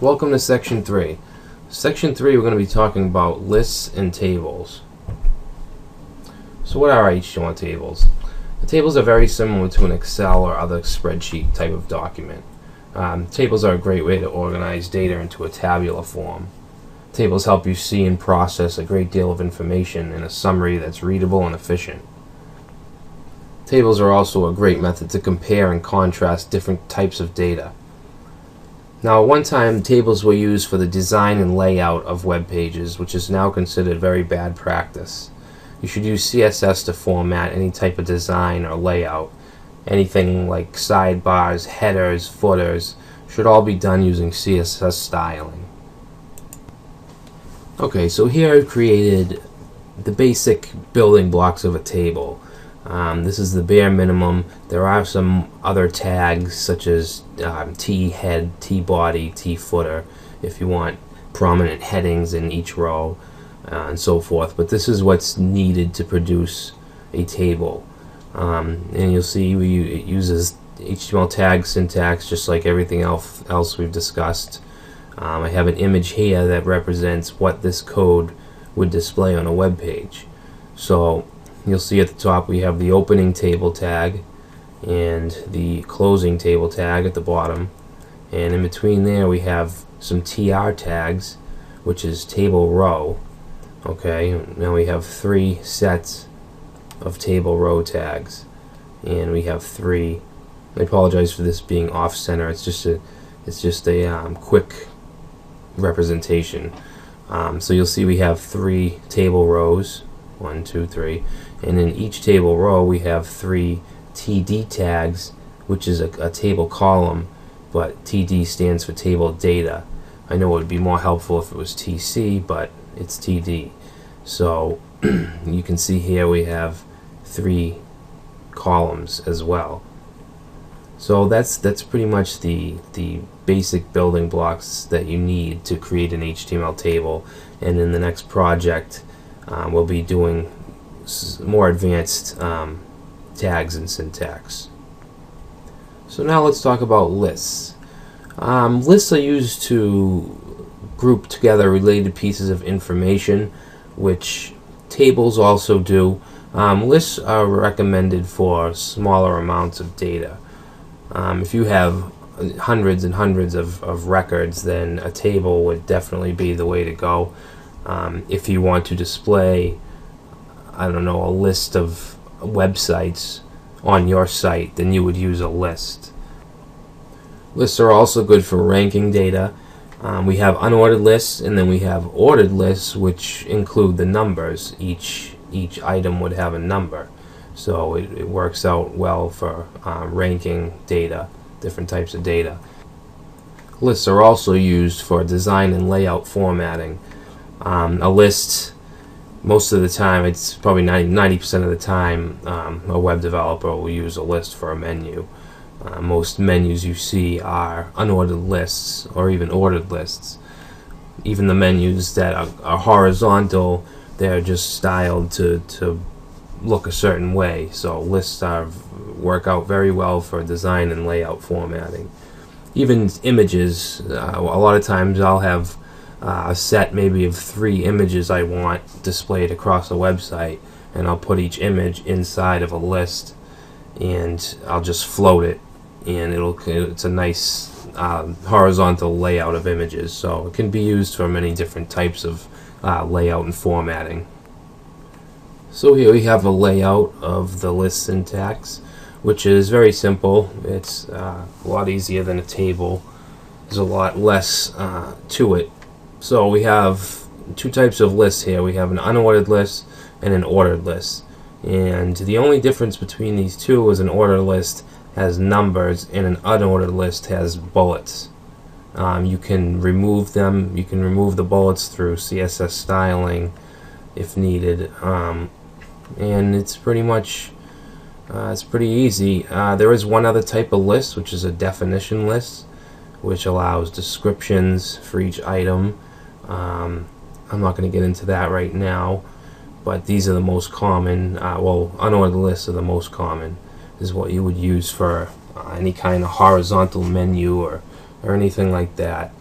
Welcome to Section 3. Section 3 we're going to be talking about lists and tables. So what are HTML tables? The tables are very similar to an Excel or other spreadsheet type of document. Tables are a great way to organize data into a tabular form. Tables help you see and process a great deal of information in a summary that's readable and efficient. Tables are also a great method to compare and contrast different types of data. Now, at one time, tables were used for the design and layout of web pages, which is now considered very bad practice. You should use CSS to format any type of design or layout. Anything like sidebars, headers, footers should all be done using CSS styling. Okay, so here I've created the basic building blocks of a table. This is the bare minimum. There are some other tags such as T-head, T-body, T-footer if you want prominent headings in each row and so forth. But this is what's needed to produce a table. And you'll see it uses HTML tag syntax just like everything else we've discussed. I have an image here that represents what this code would display on a web page. So you'll see at the top we have the opening table tag and the closing table tag at the bottom, and in between there we have some TR tags, which is table row. Okay, now we have 3 sets of table row tags, and we have 3. I apologize for this being off center. It's just a quick representation. So you'll see we have 3 table rows, 1, 2, 3, and in each table row we have 3 TD tags, which is a table column, but TD stands for table data. I know it would be more helpful if it was TC, but it's TD. So you can see here we have 3 columns as well. So that's pretty much the basic building blocks that you need to create an HTML table, and in the next project we'll be doing more advanced tags and syntax. So now let's talk about lists. Lists are used to group together related pieces of information, which tables also do. Lists are recommended for smaller amounts of data. If you have hundreds and hundreds of records, then a table would definitely be the way to go. If you want to display, I don't know, a list of websites on your site, then you would use a list. Lists are also good for ranking data. We have unordered lists, and then we have ordered lists, which include the numbers. Each item would have a number, so it works out well for ranking data, different types of data. Lists are also used for design and layout formatting. A list, most of the time, it's probably 90% of the time, a web developer will use a list for a menu. Most menus you see are unordered lists or even ordered lists. Even the menus that are horizontal, they're just styled to look a certain way. So lists work out very well for design and layout formatting. Even images, a lot of times I'll have a set maybe of 3 images I want displayed across a website, and I'll put each image inside of a list and I'll just float it, and it's a nice horizontal layout of images, so it can be used for many different types of layout and formatting. So here we have a layout of the list syntax, which is very simple. It's a lot easier than a table. There's a lot less to it. So we have 2 types of lists here. We have an unordered list and an ordered list. And the only difference between these two is an ordered list has numbers and an unordered list has bullets. You can remove them. You can remove the bullets through CSS styling if needed. And it's pretty much it's pretty easy. There is one other type of list, which is a definition list, which allows descriptions for each item. I'm not going to get into that right now, but these are the most common. Unordered lists are the most common. This is what you would use for any kind of horizontal menu or anything like that.